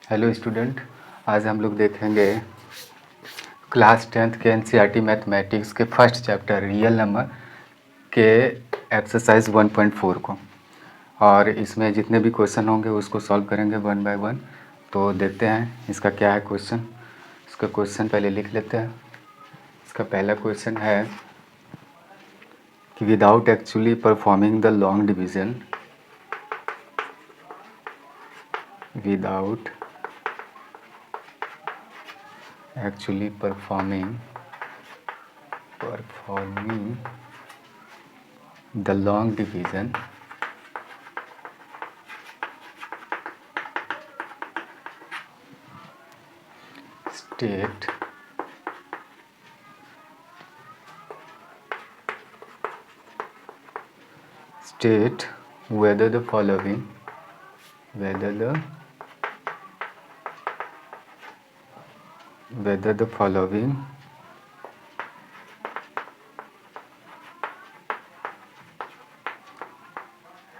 Hello student, आज हम लोग देखेंगे क्लास 10th के एनसीईआरटी मैथमेटिक्स के फर्स्ट चैप्टर रियल नंबर के एक्सरसाइज 1.4 को। और इसमें जितने भी क्वेश्चन होंगे उसको सॉल्व करेंगे वन बाय वन। तो देखते हैं इसका क्या है क्वेश्चन। इसका क्वेश्चन पहले लिख लेते हैं। इसका पहला क्वेश्चन है कि without actually performing the long division, without actually performing the long division, state whether the following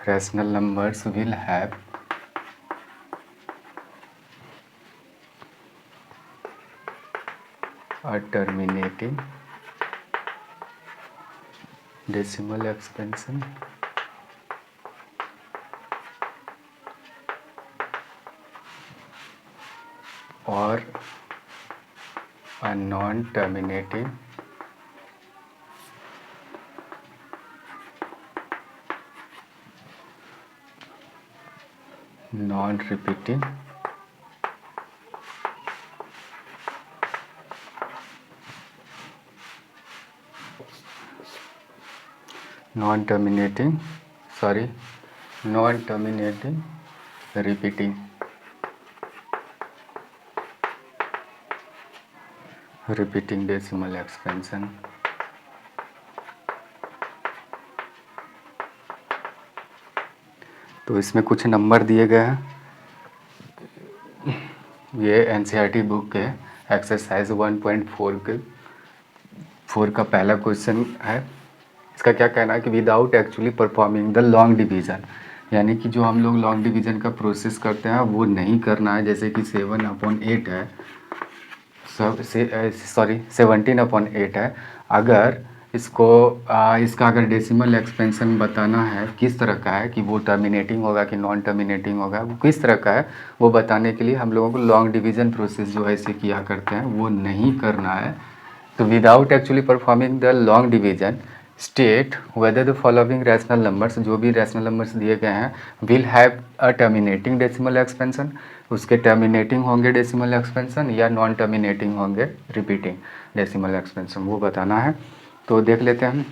rational numbers will have a terminating decimal expansion or a non-terminating non-repeating repeating decimal expansion। तो इसमें कुछ number दिए गए हैं। ये NCERT book के exercise 1.4 का पहला क्वेश्चन है। इसका क्या कहना है कि without actually performing the long division, यानी कि जो हम लोग लॉन्ग डिवीज़न का प्रोसेस करते हैं वो नहीं करना है। जैसे कि 7/8 है, 17/8 है। अगर इसका अगर डेसिमल एक्सपेंशन बताना है किस तरह का है, कि वो टर्मिनेटिंग होगा कि नॉन टर्मिनेटिंग होगा, वो किस तरह का है, वो बताने के लिए हम लोगों को लॉन्ग डिवीज़न प्रोसेस जो है इसे किया करते हैं वो नहीं करना है। तो without actually performing the long division, state whether the following rational numbers, जो भी रैशनल नंबर्स दिए गए हैं, will have a terminating decimal expansion, उसके टर्मिनेटिंग होंगे डेसिमल एक्सपेंशन या नॉन टर्मिनेटिंग होंगे रिपीटिंग डेसिमल एक्सपेंशन, वो बताना है। तो देख लेते हैं हम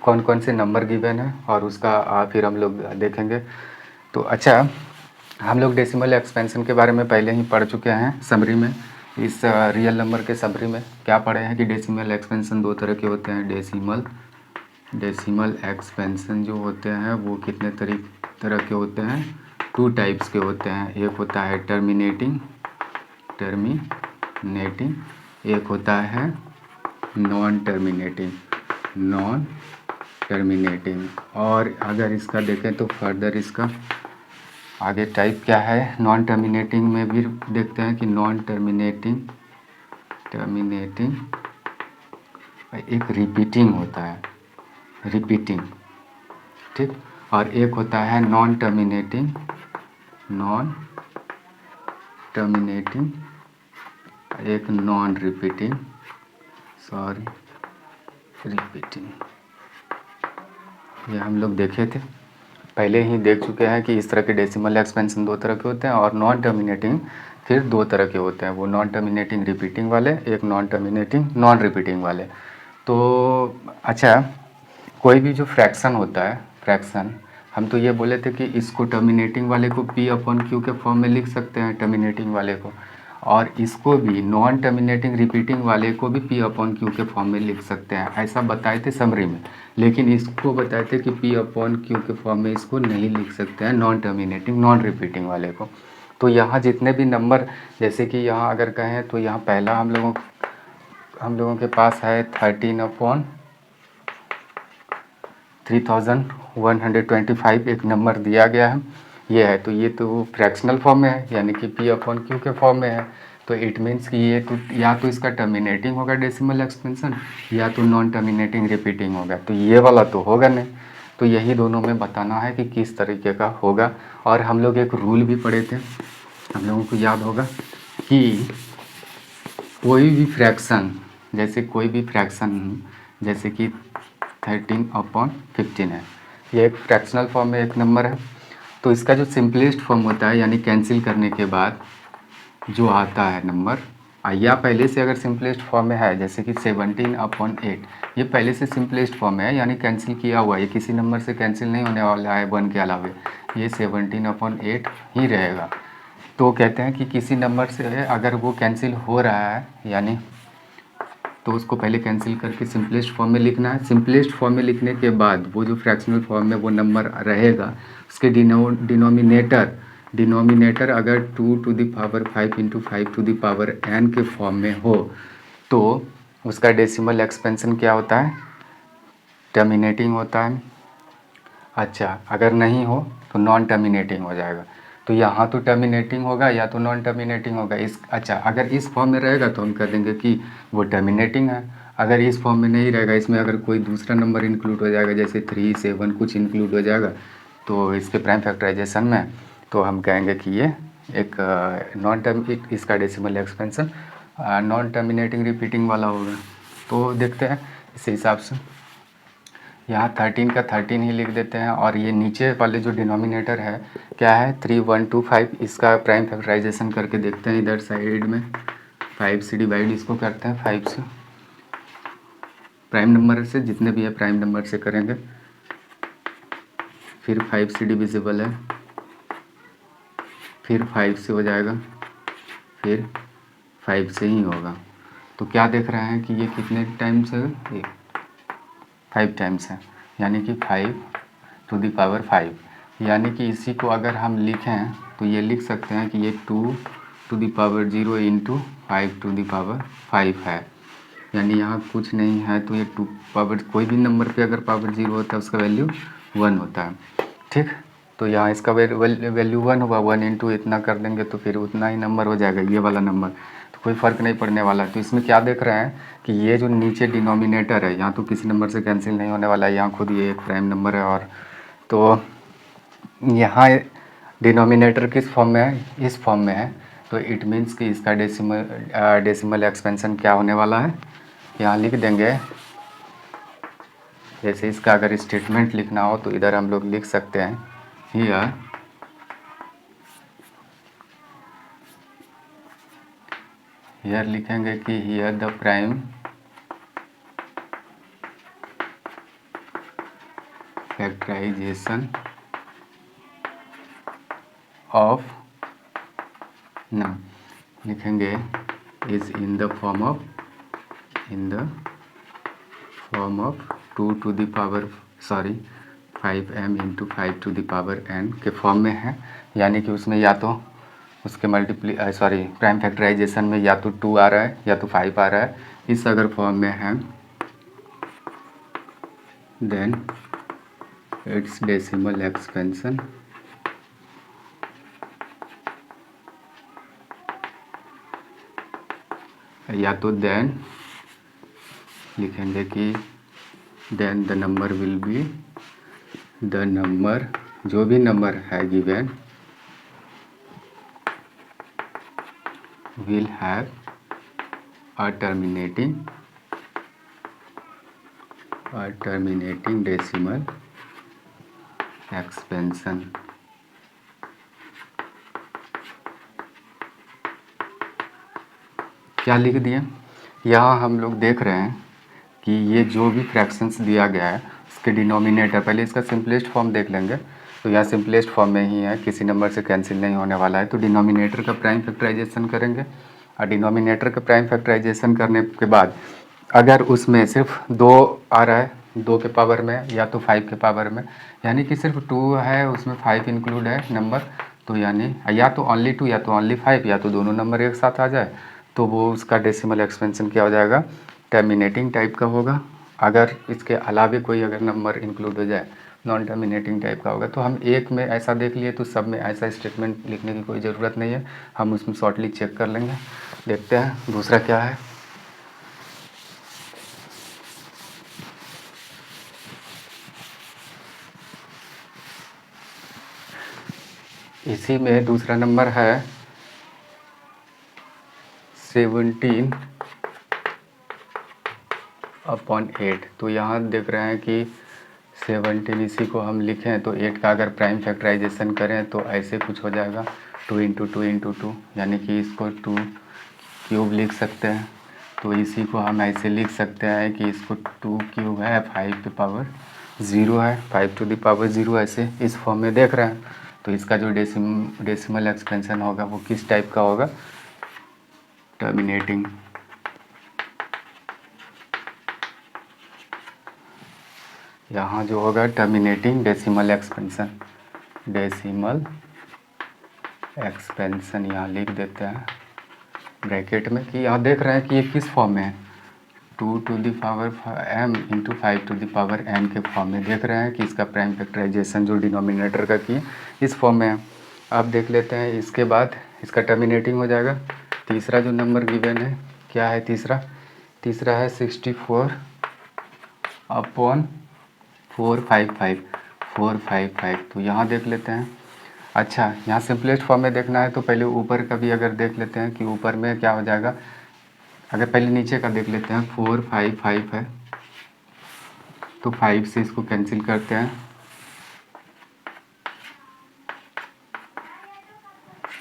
कौन कौन से नंबर गिवन है और उसका फिर हम लोग देखेंगे। तो अच्छा, हम लोग डेसिमल एक्सपेंशन के बारे में पहले ही पढ़ चुके हैं समरी में। इस रियल नंबर के समरी में क्या पढ़े हैं कि डेसिमल एक्सपेंशन दो तरह के होते हैं। डेसिमल एक्सपेंशन जो होते हैं वो कितने तरह के होते हैं, 2 टाइप्स के होते हैं। एक होता है टर्मिनेटिंग, एक होता है नॉन टर्मिनेटिंग। और अगर इसका देखें तो फर्दर इसका आगे टाइप क्या है, नॉन टर्मिनेटिंग में भी देखते हैं कि नॉन टर्मिनेटिंग एक रिपीटिंग होता है, ठीक। और एक होता है नॉन टर्मिनेटिंग एक नॉन रिपीटिंग ये हम लोग देखे थे, पहले ही देख चुके हैं कि इस तरह के डेसिमल एक्सपेंशन दो तरह के होते हैं और नॉन टर्मिनेटिंग फिर दो तरह के होते हैं। वो नॉन टर्मिनेटिंग रिपीटिंग वाले, एक नॉन टर्मिनेटिंग नॉन रिपीटिंग वाले। तो अच्छा, कोई भी जो फ्रैक्शन होता है, हम तो ये बोले थे कि इसको टर्मिनेटिंग वाले को P/Q के फॉर्म में लिख सकते हैं, टर्मिनेटिंग वाले को, और इसको भी नॉन टर्मिनेटिंग रिपीटिंग वाले को भी P/Q के फॉर्म में लिख सकते हैं, ऐसा बताए थे समरी में। लेकिन इसको बताए थे कि P/Q के फॉर्म में इसको नहीं लिख सकते हैं, नॉन टर्मिनेटिंग नॉन रिपीटिंग वाले को। तो यहाँ जितने भी नंबर, जैसे कि यहाँ अगर कहें तो यहाँ पहला हम लोगों के पास है 13/3125 एक नंबर दिया गया है। ये है, तो ये तो फ्रैक्शनल फॉर्म में है, यानी कि पी अपॉन क्यू के फॉर्म में है। तो इट मीन्स कि ये तो या तो इसका टर्मिनेटिंग होगा डेसिमल एक्सपेंशन, या तो नॉन टर्मिनेटिंग रिपीटिंग होगा, तो ये वाला तो होगा नहीं। तो यही दोनों में बताना है कि किस तरीके का होगा। और हम लोग एक रूल भी पढ़े थे, हम लोगों को याद होगा कि कोई भी फ्रैक्शन, जैसे कि 13/15 है, ये एक फ्रैक्शनल फॉर्म में एक नंबर है। तो इसका जो सिंपलेस्ट फॉर्म होता है, यानी कैंसिल करने के बाद जो आता है नंबर, या पहले से अगर सिंपलेस्ट फॉर्म में है, जैसे कि 17/8, ये पहले से सिंपलेस्ट फॉर्म में है, यानी कैंसिल किया हुआ है, ये किसी नंबर से कैंसिल नहीं होने वाला है 1 के अलावे, ये 17/8 ही रहेगा। तो कहते हैं कि किसी नंबर से अगर वो कैंसिल हो रहा है, यानी तो उसको पहले कैंसिल करके सिंपलेस्ट फॉर्म में लिखना है। सिंपलेस्ट फॉर्म में लिखने के बाद वो जो फ्रैक्शनल फॉर्म में वो नंबर रहेगा, उसके डिनोमिनेटर अगर 2⁵ इंटू 5⁵n के फॉर्म में हो, तो उसका डेसिमल एक्सपेंशन क्या होता है, टर्मिनेटिंग होता है। अच्छा, अगर नहीं हो तो नॉन टर्मिनेटिंग हो जाएगा। तो यहाँ तो टर्मिनेटिंग होगा या तो नॉन टर्मिनेटिंग होगा। अच्छा, अगर इस फॉर्म में रहेगा तो हम कह देंगे कि वो टर्मिनेटिंग है। अगर इस फॉर्म में नहीं रहेगा, इसमें अगर कोई दूसरा नंबर इंक्लूड हो जाएगा, जैसे 3, 7 कुछ इंक्लूड हो जाएगा तो इसके प्राइम फैक्टराइजेशन में, तो हम कहेंगे कि ये एक इसका decimal expansion non terminating repeating वाला होगा। तो देखते हैं इस हिसाब से, यहाँ 13 का 13 ही लिख देते हैं। और ये नीचे वाले जो डिनोमिनेटर है क्या है, 3125, इसका प्राइम फैक्टराइजेशन करके देखते हैं इधर साइड में। 5 से डिवाइड इसको करते हैं, 5 से प्राइम नंबर से, जितने भी है प्राइम नंबर से करेंगे, फिर 5 से डिविजिबल है, फिर 5 से हो जाएगा, फिर 5 से ही होगा। तो क्या देख रहे हैं कि ये कितने टाइम्स है, 5 टाइम्स है, यानी कि 5⁵ यानी कि इसी को अगर हम लिखें तो ये लिख सकते हैं कि ये 2⁵ इंटू 5⁵ है। यानी यहाँ कुछ नहीं है, तो ये कोई भी नंबर पे अगर पावर 0 होता है उसका वैल्यू 1 होता है। ठीक, तो यहाँ इसका वैल्यू 1 हुआ, 1 इंटू इतना कर देंगे तो फिर उतना ही नंबर हो जाएगा, ये वाला नंबर, तो कोई फ़र्क नहीं पड़ने वाला। तो इसमें क्या देख रहे हैं कि ये जो नीचे डिनोमिनेटर है, यहाँ तो किसी नंबर से कैंसिल नहीं होने वाला है, यहाँ खुद ये एक प्राइम नंबर है। और तो यहाँ डिनोमिनेटर किस फॉर्म में है, इस फॉर्म में है, तो इट मीन्स कि इसका डेसिमल एक्सपेंशन क्या होने वाला है, यहाँ लिख देंगे। जैसे इसका अगर स्टेटमेंट लिखना हो तो इधर हम लोग लिख सकते हैं, हियर लिखेंगे कि here the prime factorisation of, ना लिखेंगे is in the form of 5m into 5⁵n के फॉर्म में है। यानी कि उसमें या तो उसके प्राइम फैक्टराइजेशन में या तो 2 आ रहा है या तो 5 आ रहा है। इस अगर फॉर्म में है देन इट्स डेसिमल एक्सपेंशन या तो देन लिखेंगे कि then the number will be, the number जो भी नंबर है given will have a terminating decimal expansion। क्या लिख दिए, यहाँ हम लोग देख रहे हैं कि ये जो भी फ्रैक्शंस दिया गया है उसके डिनोमिनेटर, पहले इसका सिंपलेस्ट फॉर्म देख लेंगे। तो यहाँ सिंपलेस्ट फॉर्म में ही है, किसी नंबर से कैंसिल नहीं होने वाला है। तो डिनोमिनेटर का प्राइम फैक्टराइजेशन करेंगे, और डिनोमिनेटर का प्राइम फैक्टराइजेशन करने के बाद अगर उसमें सिर्फ 2 आ रहा है, 2 के पावर में या तो 5 के पावर में, यानी कि सिर्फ 2 है, उसमें 5 इंक्लूड है नंबर, तो यानी या तो ओनली 2 या तो ओनली 5 या तो दोनों नंबर एक साथ आ जाए, तो वो उसका डेसिमल एक्सपेंशन क्या हो जाएगा, टर्मिनेटिंग टाइप का होगा। अगर इसके अलावे कोई अगर नंबर इंक्लूड हो जाए नॉन टर्मिनेटिंग टाइप का होगा। तो हम एक में ऐसा देख लिए तो सब में ऐसा स्टेटमेंट लिखने की कोई ज़रूरत नहीं है, हम उसमें शॉर्टली चेक कर लेंगे। देखते हैं दूसरा क्या है। इसी में दूसरा नंबर है 17/8। तो यहाँ देख रहे हैं कि 17, इसी को हम लिखें तो 8 का अगर प्राइम फैक्टराइजेशन करें तो ऐसे कुछ हो जाएगा 2 × 2 × 2, यानी कि इसको 2 क्यूब लिख सकते हैं। तो इसी को हम ऐसे लिख सकते हैं कि इसको 2 क्यूब है 5⁻0 है, 5⁻0 ऐसे इस फॉर्म में देख रहे हैं। तो इसका जो डेसिमल एक्सपेंशन होगा वो किस टाइप का होगा, टर्मिनेटिंग। यहाँ जो होगा terminating decimal expansion, decimal expansion यहाँ लिख देते हैं ब्रैकेट में। कि यहाँ देख रहे हैं कि ये किस फॉर्म में है, 2m × 5n के फॉर्म में देख रहे हैं कि इसका प्राइम फैक्टराइजेशन जो डिनोमिनेटर का किए इस फॉर्म में है। अब देख लेते हैं इसके बाद इसका टर्मिनेटिंग हो जाएगा। तीसरा जो नंबर गिवन है क्या है, तीसरा है 64/455। तो यहाँ देख लेते हैं। अच्छा, यहाँ सिंपलेस्ट फॉर्म में देखना है तो पहले ऊपर का भी अगर देख लेते हैं कि ऊपर में क्या हो जाएगा। अगर पहले नीचे का देख लेते हैं, 4 5 5 है तो 5 से इसको कैंसिल करते हैं,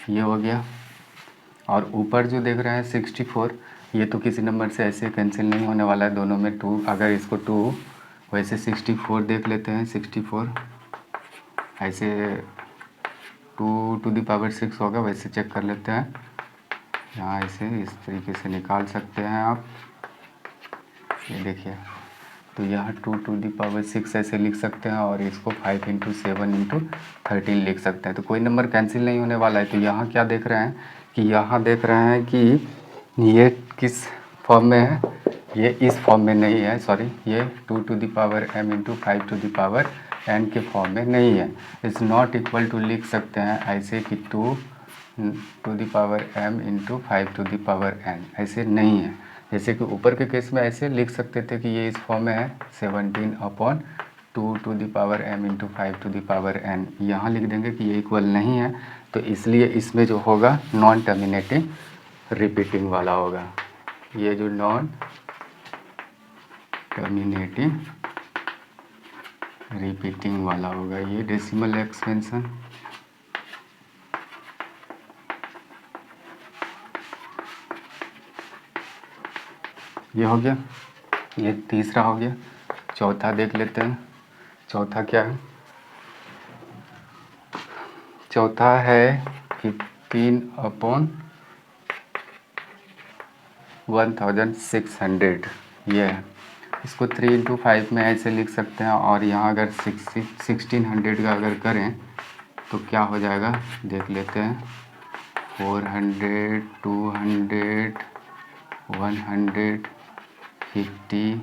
ये हो गया। और ऊपर जो देख रहे हैं 64, ये तो किसी नंबर से ऐसे कैंसिल नहीं होने वाला है, दोनों में 2, अगर इसको 2 वैसे 64 देख लेते हैं, 64 ऐसे 2⁻6 होगा, वैसे चेक कर लेते हैं। यहाँ ऐसे इस तरीके से निकाल सकते हैं आप, ये देखिए। तो यहाँ 2⁻6 ऐसे लिख सकते हैं और इसको 5 × 7 × 13 लिख सकते हैं। तो कोई नंबर कैंसिल नहीं होने वाला है। तो यहाँ क्या देख रहे हैं कि यहाँ देख रहे हैं कि ये किस फॉर्म में है, ये इस फॉर्म में नहीं है, सॉरी, ये 2m × 5n के फॉर्म में नहीं है। इट्स नॉट इक्वल टू लिख सकते हैं ऐसे कि 2m × 5n, ऐसे नहीं है। जैसे कि ऊपर के केस में ऐसे लिख सकते थे कि ये इस फॉर्म में है 17/2m × 5n, यहाँ लिख देंगे कि ये इक्वल नहीं है। तो इसलिए इसमें जो होगा नॉन टर्मिनेटिंग रिपीटिंग वाला होगा, ये जो नॉन टर्मिनेटिंग रिपीटिंग वाला होगा, ये डेसिमल एक्सपेंशन। ये हो गया, ये तीसरा हो गया। चौथा देख लेते हैं, चौथा क्या है। चौथा है 15/1600, ये है। इसको 3 × 5 में ऐसे लिख सकते हैं। और यहाँ अगर 1600 का अगर करें तो क्या हो जाएगा देख लेते हैं, 400, 200, 150,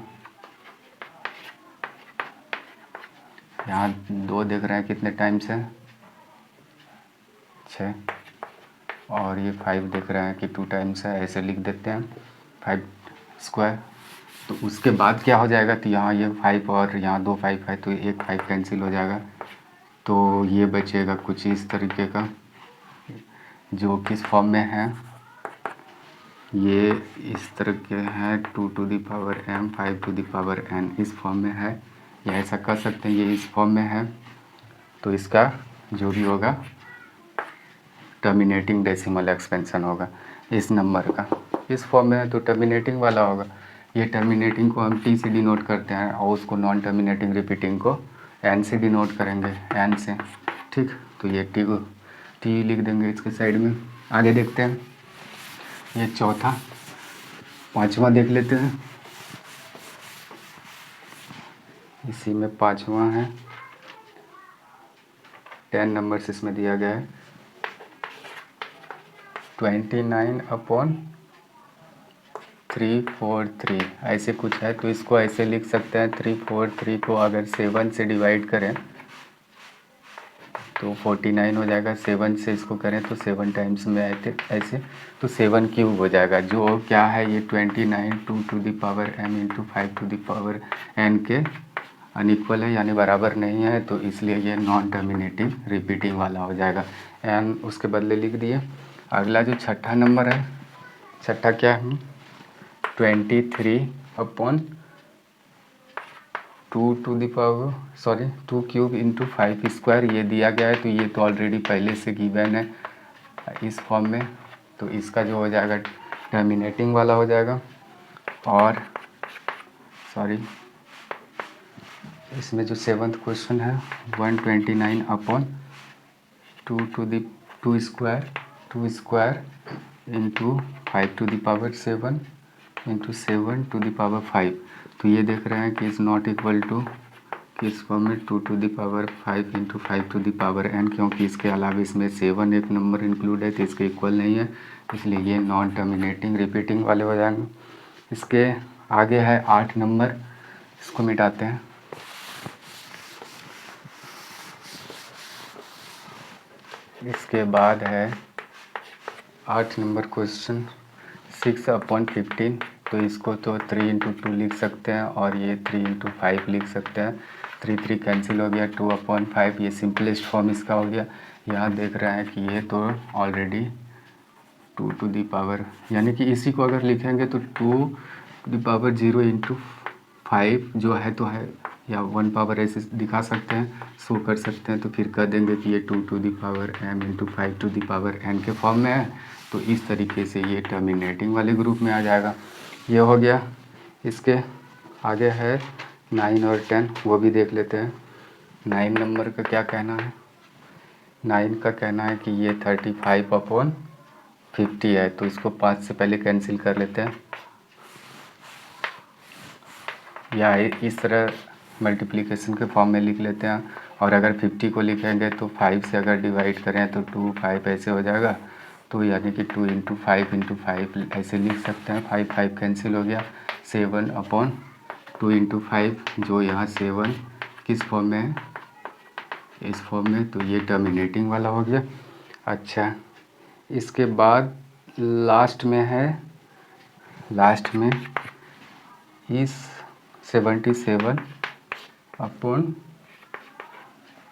यहाँ 2 देख रहे हैं कितने टाइम्स है, 6, और ये 5 देख रहे हैं कि 2 टाइम्स है, ऐसे लिख देते हैं 5²। तो उसके बाद क्या हो जाएगा, तो यहाँ ये 5 और यहाँ 2 5 है तो एक 5 कैंसिल हो जाएगा। तो ये बचेगा कुछ इस तरीके का, जो किस फॉर्म में है, ये इस तरह के हैं 2m 5n इस फॉर्म में है, या ऐसा कर सकते हैं ये इस फॉर्म में है। तो इसका जो भी होगा टर्मिनेटिंग डेसिमल एक्सपेंशन होगा इस नंबर का, इस फॉर्म में है तो टर्मिनेटिंग वाला होगा। ये टर्मिनेटिंग को हम टी से डिनोट करते हैं और उसको नॉन टर्मिनेटिंग रिपीटिंग को एन से डिनोट करेंगे, एन से, ठीक। तो ये टी को टी लिख देंगे इसके साइड में। आगे देखते हैं, ये चौथा, पांचवा देख लेते हैं। इसी में पांचवा है, 10 नंबर्स इसमें दिया गया है, 29/100। 343 ऐसे कुछ है, तो इसको ऐसे लिख सकते हैं 343 को अगर 7 से डिवाइड करें तो 49 हो जाएगा। 7 से इसको करें तो 7 टाइम्स में आते ऐसे, तो 7 क्यूब हो जाएगा, जो क्या है ये 29 to the power m into 5 to the power n के अनइक्वल है, यानी बराबर नहीं है, तो इसलिए ये नॉन टर्मिनेटिंग रिपीटिंग वाला हो जाएगा। n उसके बदले लिख दिए। अगला जो छठा नंबर है, छठा क्या है, 23 upon 2 to the power 2 cube into 5 square ये दिया गया है, तो ये तो ऑलरेडी पहले से गिवन है इस फॉर्म में, तो इसका जो हो जाएगा टर्मिनेटिंग वाला हो जाएगा। और इसमें जो 7th क्वेश्चन है 129 upon 2 square into 5 to the power 7 into 7 to the power 5, तो ये देख रहे हैं कि इज़ नॉट इक्वल टू किस फॉर्म में 2 to the power 5 into 5 to the power n, क्योंकि इसके अलावा इसमें 7 एक नंबर इंक्लूड है तो इसके इक्वल नहीं है, इसलिए ये नॉन टर्मिनेटिंग रिपीटिंग वाले हो जाएंगे। इसके आगे है 8 नंबर, इसको मिटाते हैं। इसके बाद है 8 नंबर क्वेश्चन 6 अपॉन 15, तो इसको तो 3 इंटू 2 लिख सकते हैं और ये 3 इंटू 5 लिख सकते हैं। 3 कैंसिल हो गया, 2 अपॉन 5 ये सिंपलेस्ट फॉर्म इसका हो गया। यहाँ देख रहे हैं कि ये तो ऑलरेडी 2 टू दी पावर, यानी कि इसी को अगर लिखेंगे तो 2 टू दी पावर 0 इंटू 5 जो है तो है, या 1 पावर ऐसे दिखा सकते हैं, शो कर सकते हैं, तो फिर कह देंगे कि ये 2 to the power m into 5 to the power n के फॉर्म में है, तो इस तरीके से ये टर्मिनेटिंग वाले ग्रुप में आ जाएगा। ये हो गया। इसके आगे है 9 और 10, वो भी देख लेते हैं। 9 नंबर का क्या कहना है, 9 का कहना है कि ये 35 अपॉन 50 है, तो इसको 5 से पहले कैंसिल कर लेते हैं, या इस तरह मल्टीप्लिकेशन के फॉर्म में लिख लेते हैं। और अगर 50 को लिखेंगे तो 5 से अगर डिवाइड करें तो 2 5 ऐसे हो जाएगा, तो यानी कि 2 इंटू 5 ऐसे लिख सकते हैं। 5 5 कैंसिल हो गया। 7 अपॉन 2 इंटू 5, जो यहाँ 7 किस फॉर्म में है, इस फॉर्म में, तो ये टर्मिनेटिंग वाला हो गया। अच्छा, इसके बाद लास्ट में इस 77 अपॉन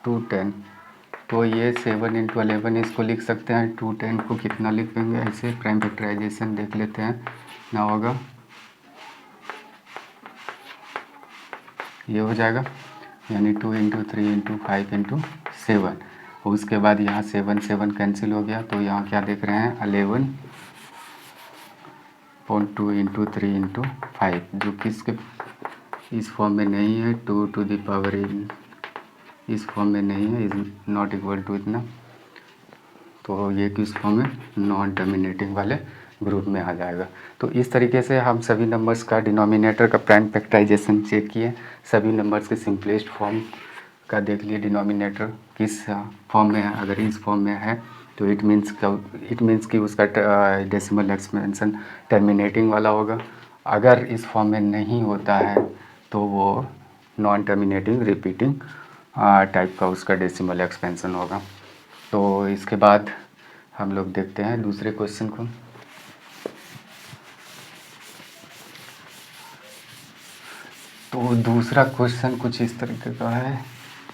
210, तो ये 7 इंटू 11 इसको लिख सकते हैं। 210 को कितना लिखेंगे, ऐसे प्राइम फैक्टराइजेशन देख लेते हैं ना, होगा ये हो जाएगा, यानी 2 इंटू 3 इंटू 5 इंटू 7। उसके बाद यहाँ 7 7 कैंसिल हो गया, तो यहाँ क्या देख रहे हैं 11.2 इंटू 3 इंटू 5, जो किसके इस फॉर्म में नहीं है, 2 टू द पावर इस फॉर्म में नहीं है, इज नॉट इक्वल टू इतना, तो ये किस फॉर्म में, नॉन टर्मिनेटिंग वाले ग्रुप में आ जाएगा। तो इस तरीके से हम सभी नंबर्स का डिनोमिनेटर का प्राइम फैक्टराइजेशन चेक किए, सभी नंबर्स के सिंपलेस्ट फॉर्म का देख लिए डिनोमिनेटर किस फॉर्म में है। अगर इस फॉर्म में है तो इट मीन्स कि उसका डेसिमल एक्सपेंशन टर्मिनेटिंग वाला होगा। अगर इस फॉर्म में नहीं होता है तो वो नॉन टर्मिनेटिंग रिपीटिंग टाइप का उसका डेसिमल एक्सपेंशन होगा। तो इसके बाद हम लोग देखते हैं दूसरे क्वेश्चन को। तो दूसरा क्वेश्चन कुछ इस तरीके का है,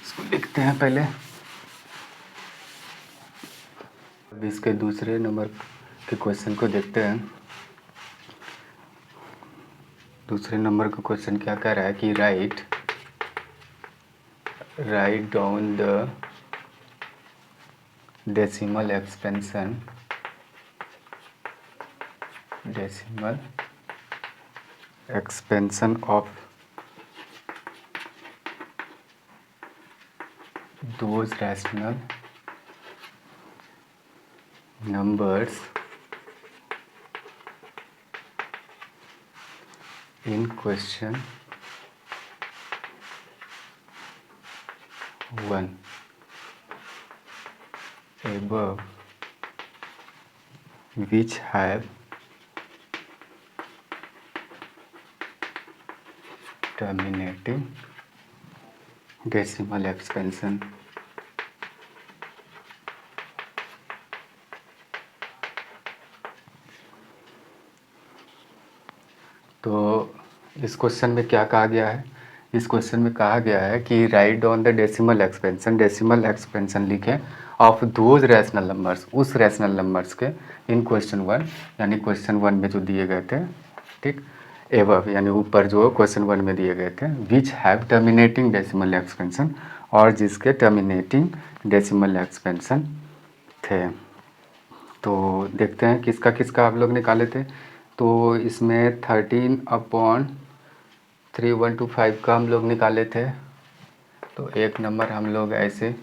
इसको लिखते हैं पहले। अब इसके दूसरे नंबर के क्वेश्चन को देखते हैं। दूसरे नंबर का क्वेश्चन क्या कह रहा है कि write down the decimal expansion of those rational numbers in question 1 above, which have terminating decimal expansion. तो इस क्वेश्चन में क्या कहा गया है? इस क्वेश्चन में कहा गया है कि right on the decimal expansion लिखें ऑफ दोज रैशनल नंबर्स, उस रैशनल नंबर्स के इन क्वेश्चन वन, यानी क्वेश्चन वन में जो दिए गए थे, ठीक, एवव यानी ऊपर जो क्वेश्चन वन में दिए गए थे, which have terminating decimal expansion, और जिसके टर्मिनेटिंग डेसिमल एक्सपेंशन थे। तो देखते हैं किसका किसका आप लोग निकाले थे। तो इसमें 13/3125 का हम लोग निकाले थे। तो एक नंबर हम लोग ऐसे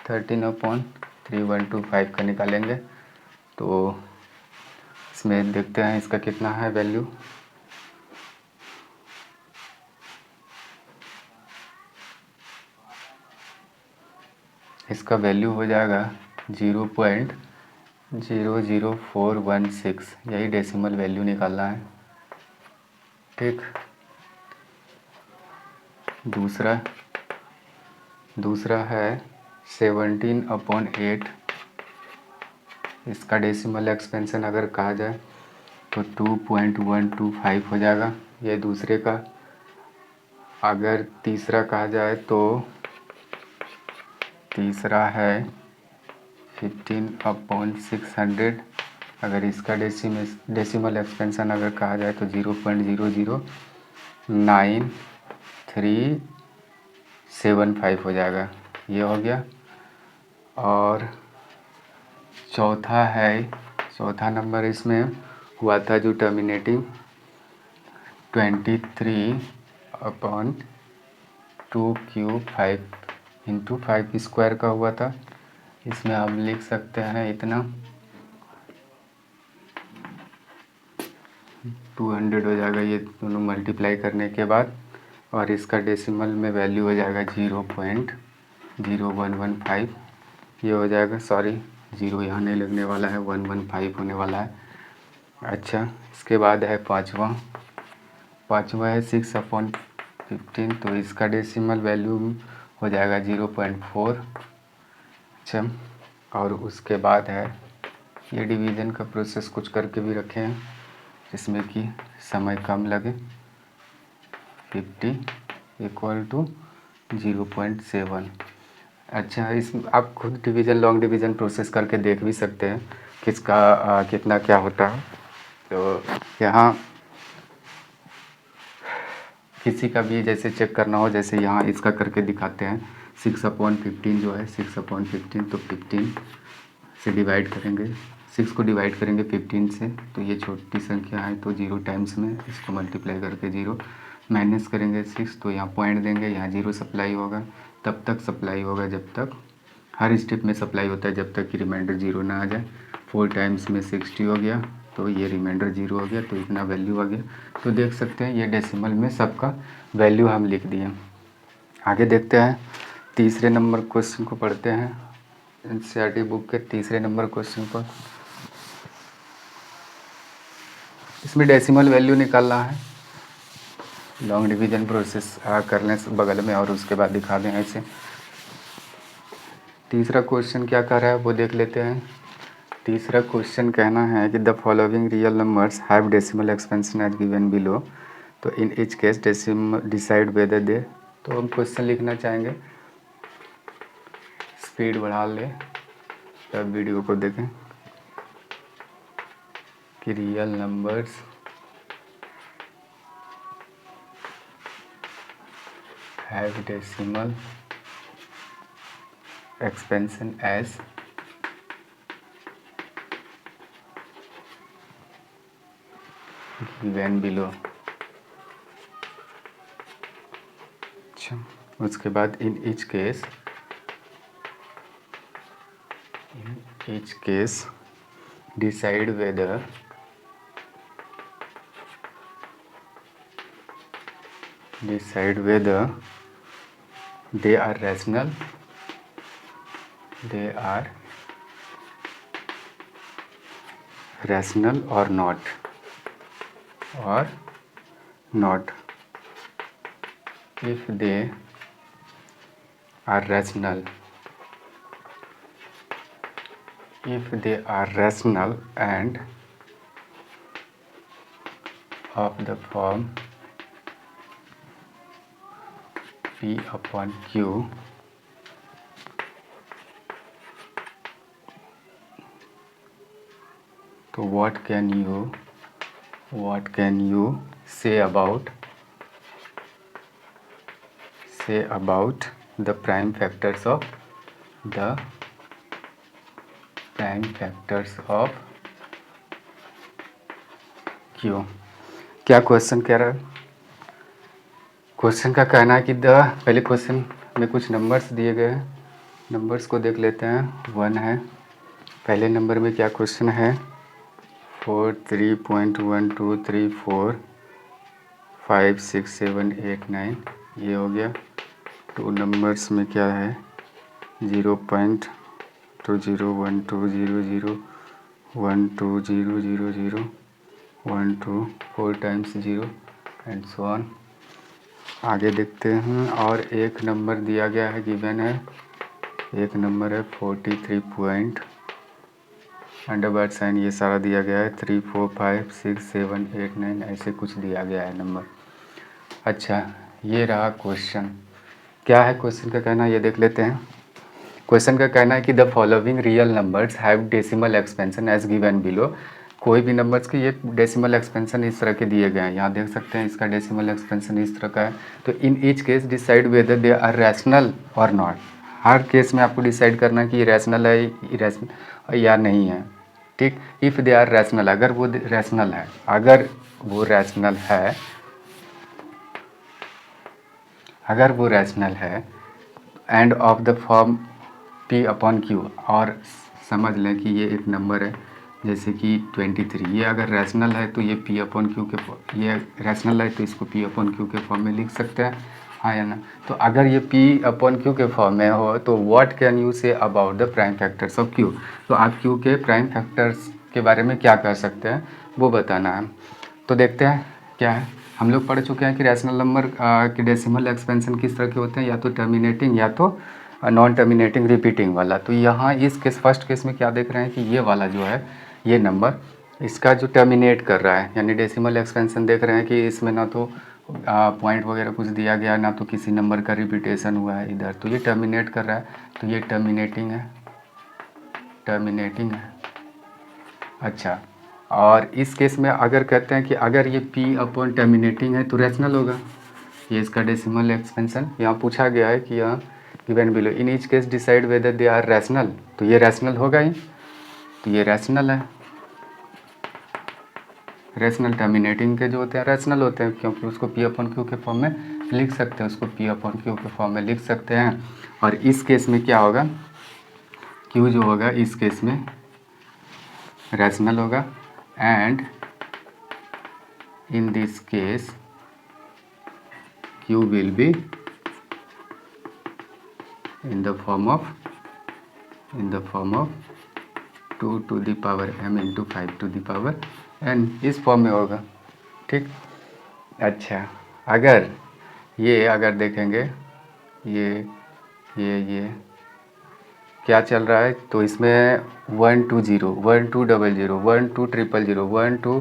13/3125 का निकालेंगे। तो इसमें देखते हैं इसका कितना है वैल्यू। इसका वैल्यू हो जाएगा 0.00416, यही डेसिमल वैल्यू निकालना है, ठीक। दूसरा है 17/8, इसका डेसिमल एक्सपेंशन अगर कहा जाए तो 2.125 हो जाएगा, ये दूसरे का। अगर तीसरा कहा जाए तो तीसरा है 15/600, अगर इसका डेसिमल एक्सपेंशन अगर कहा जाए तो 0.0099375 हो जाएगा, ये हो गया। और चौथा नंबर इसमें हुआ था जो टर्मिनेटिंग 23/2 × 5 स्क्वायर का हुआ था। इसमें हम लिख सकते हैं इतना 200 हो जाएगा, ये दोनों मल्टीप्लाई करने के बाद। और इसका डेसिमल में वैल्यू हो जाएगा 0.0115, ये हो जाएगा, सॉरी 0 यहाँ नहीं लगने वाला है, 115 होने वाला है। अच्छा, इसके बाद है पाँचवा है 6/15, तो इसका डेसिमल वैल्यू हो जाएगा 0.4। अच्छा, और उसके बाद है ये डिवीज़न का प्रोसेस कुछ करके भी रखे हैं जिसमें कि समय कम लगे। 50 = 0.7। अच्छा, इस आप खुद लॉन्ग डिवीज़न प्रोसेस करके देख भी सकते हैं किसका कितना क्या होता है। तो यहाँ किसी का भी जैसे चेक करना हो, जैसे यहाँ इसका करके दिखाते हैं। 6/15 जो है 6/15, तो 15 से डिवाइड करेंगे, 6 को डिवाइड करेंगे 15 से, तो ये छोटी संख्या है तो 0 टाइम्स में इसको मल्टीप्लाई करके 0 माइनस करेंगे 6, तो यहाँ पॉइंट देंगे, यहाँ 0 सप्लाई होगा। तब तक सप्लाई होगा जब तक, हर स्टेप में सप्लाई होता है जब तक कि रिमाइंडर 0 ना आ जाए। 4 टाइम्स में 60 हो गया, तो ये रिमाइंडर 0 हो गया, तो इतना वैल्यू आ गया। तो देख सकते हैं ये डेसिमल में सबका वैल्यू हम लिख दिए। आगे देखते हैं, तीसरे नंबर क्वेश्चन को पढ़ते हैं। एनसीईआरटी बुक के तीसरे नंबर क्वेश्चन पर इसमें डेसिमल वैल्यू निकालना है। लॉन्ग डिवीज़न प्रोसेस कर लें बगल में और उसके बाद दिखा दें ऐसे। तीसरा क्वेश्चन क्या कर रहा है वो देख लेते हैं। तीसरा क्वेश्चन कहना है कि the following real numbers have decimal expansion as given below, तो in each case decide whether they. तो हम क्वेश्चन लिखना चाहेंगे, स्पीड बढ़ा ले तब वीडियो को देखें, कि real numbers have decimal expansion as given below. अच्छा, उसके बाद in each case decide whether they are rational or not, if they are rational, if they are rational and of the form P upon Q, so what can you say about the prime factors of Q? क्या question कह रहा है? Question का कहना है कि पहले question में कुछ नंबर्स दिए गए हैं, नंबर्स को देख लेते हैं। 1 है, पहले नंबर में क्या क्वेश्चन है? 4 3.1234 5 6 7 8 9, ये हो गया। 2 नंबर्स में क्या है? 0.201200 1 2 0 0 0 1 2 4 टाइम्स 0 एंड सो ऑन। आगे देखते हैं। और एक नंबर दिया गया है, गिवन है, एक नंबर है 43 पॉइंट अंडरबार साइन, ये सारा दिया गया है। 3 4 5 6 7 8 9 ऐसे कुछ दिया गया है नंबर। अच्छा, ये रहा क्वेश्चन। क्या है क्वेश्चन का कहना, ये देख लेते हैं। क्वेश्चन का कहना है कि the following real numbers have decimal expansion as given below. कोई भी नंबर्स के ये डेसिमल एक्सपेंशन इस तरह के दिए गए हैं, यहाँ देख सकते हैं इसका डेसिमल एक्सपेंशन इस तरह का है। तो in each case decide whether they are rational और नॉट। हर केस में आपको डिसाइड करना है कि ये रैशनल है, इरेशनल या नहीं है। ठीक, इफ़ दे आर रैशनल, अगर वो रैशनल है, अगर वो रैशनल है end of the form P upon Q, और समझ लें कि ये एक नंबर है जैसे कि 23, ये अगर रैशनल है तो ये P अपॉन Q के, ये रैशनल है तो इसको P अपॉन Q के फॉर्म में लिख सकते हैं, हाँ या ना? तो अगर ये P अपॉन Q के फॉर्म में हो तो what can you say about the prime factors of Q। तो आप Q के प्राइम फैक्टर्स के बारे में क्या कह सकते हैं वो बताना है। तो देखते हैं क्या है। हम लोग पढ़ चुके हैं कि रैशनल नंबर के डेसिमल एक्सपेंशन किस तरह के होते हैं, या तो टर्मिनेटिंग या तो नॉन टर्मिनेटिंग रिपीटिंग वाला। तो यहाँ इस केस, फर्स्ट केस में क्या देख रहे हैं कि ये वाला जो है, ये नंबर इसका जो टर्मिनेट कर रहा है, यानी डेसिमल एक्सपेंशन देख रहे हैं कि इसमें ना तो पॉइंट वगैरह कुछ दिया गया, ना तो किसी नंबर का रिपीटेशन हुआ है इधर, तो ये टर्मिनेट कर रहा है, तो ये टर्मिनेटिंग है। अच्छा, और इस केस में अगर कहते हैं कि अगर ये P अपॉन टर्मिनेटिंग है तो रैशनल होगा, ये इसका डेसिमल एक्सपेंशन यहाँ पूछा गया है कि यहाँ given below in each case decide whether they are rational, तो ये रैशनल होगा ही, तो ये रैशनल है। रैशनल टर्मिनेटिंग के जो होते हैं रैशनल होते हैं, क्योंकि उसको P अपॉन Q के फॉर्म में लिख सकते हैं, उसको P अपॉन Q के फॉर्म में लिख सकते हैं। और इस केस में क्या होगा, Q जो होगा इस केस में रैशनल होगा, and in this case Q will be in the form of 2 to the power m into 5 to the power n, इस फॉर्म में होगा। ठीक, अच्छा, अगर देखेंगे ये क्या चल रहा है, तो इसमें 1 2 0 1 2 0 0 1 2 0 0 1 2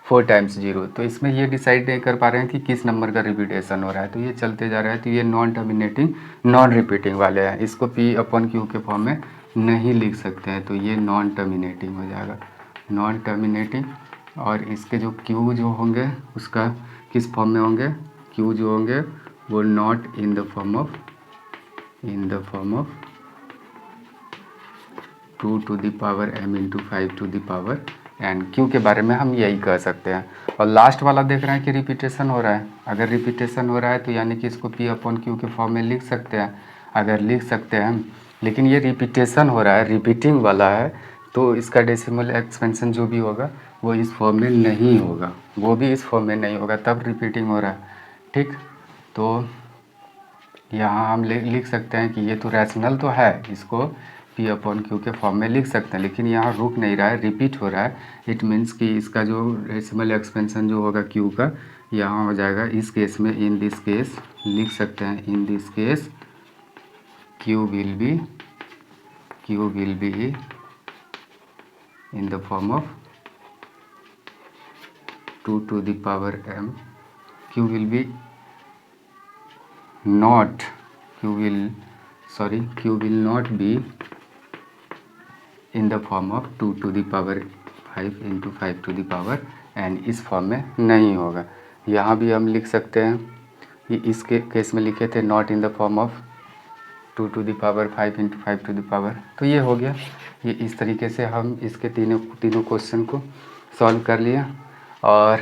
4 टाइम्स 0, तो इसमें ये डिसाइड नहीं कर पा रहे हैं कि किस नंबर का रिपीटेशन हो रहा है, तो ये चलते जा रहा है। तो ये नॉन टर्मिनेटिंग नॉन रिपीटिंग वाले हैं, इसको P अपॉन Q के फॉर्म में नहीं लिख सकते हैं, तो ये नॉन टर्मिनेटिंग हो जाएगा, नॉन टर्मिनेटिंग। और इसके जो Q जो होंगे उसका किस फॉर्म में होंगे, Q जो होंगे वो not in the form of 2 to the power m into 5 to the power n, Q के बारे में हम यही कह सकते हैं। और लास्ट वाला देख रहे हैं कि रिपीटेशन हो रहा है, अगर रिपीटेशन हो रहा है तो यानी कि इसको P अपॉन Q के फॉर्म में लिख सकते हैं, अगर लिख सकते हैं, लेकिन ये रिपीटेशन हो रहा है, रिपीटिंग वाला है, तो इसका डेसिमल एक्सपेंशन जो भी होगा वो इस फॉर्म में नहीं होगा, वो भी इस फॉर्म में नहीं होगा, तब रिपीटिंग हो रहा है। ठीक, तो यहाँ हम लिख सकते हैं कि ये तो रैशनल तो है, इसको पी अपॉन क्यू के फॉर्म में लिख सकते हैं, लेकिन यहाँ रुक नहीं रहा है, रिपीट हो रहा है। इट मीन्स कि इसका जो डेसिमल एक्सपेंशन जो होगा क्यू का यहाँ हो जाएगा। इस केस में इन दिस केस लिख सकते हैं, in this case Q will be in the form of 2 to the power m. q will be not q will not be in the form of 2 to the power 5 into 5 to the power n, इस form में नहीं होगा। यहाँ भी हम लिख सकते हैं, ये इसके केस में लिखे थे not in the form of 2 to the power 5 into 5 to the power। तो ये हो गया। ये इस तरीके से हम इसके तीनों क्वेश्चन को सॉल्व कर लिया, और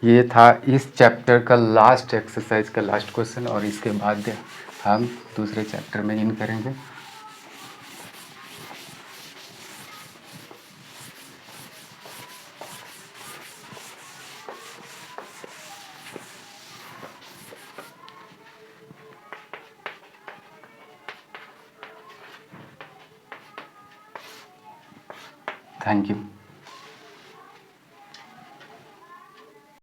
ये था इस चैप्टर का लास्ट एक्सरसाइज का लास्ट क्वेश्चन, और इसके बाद हम दूसरे चैप्टर में इन करेंगे। Thank you.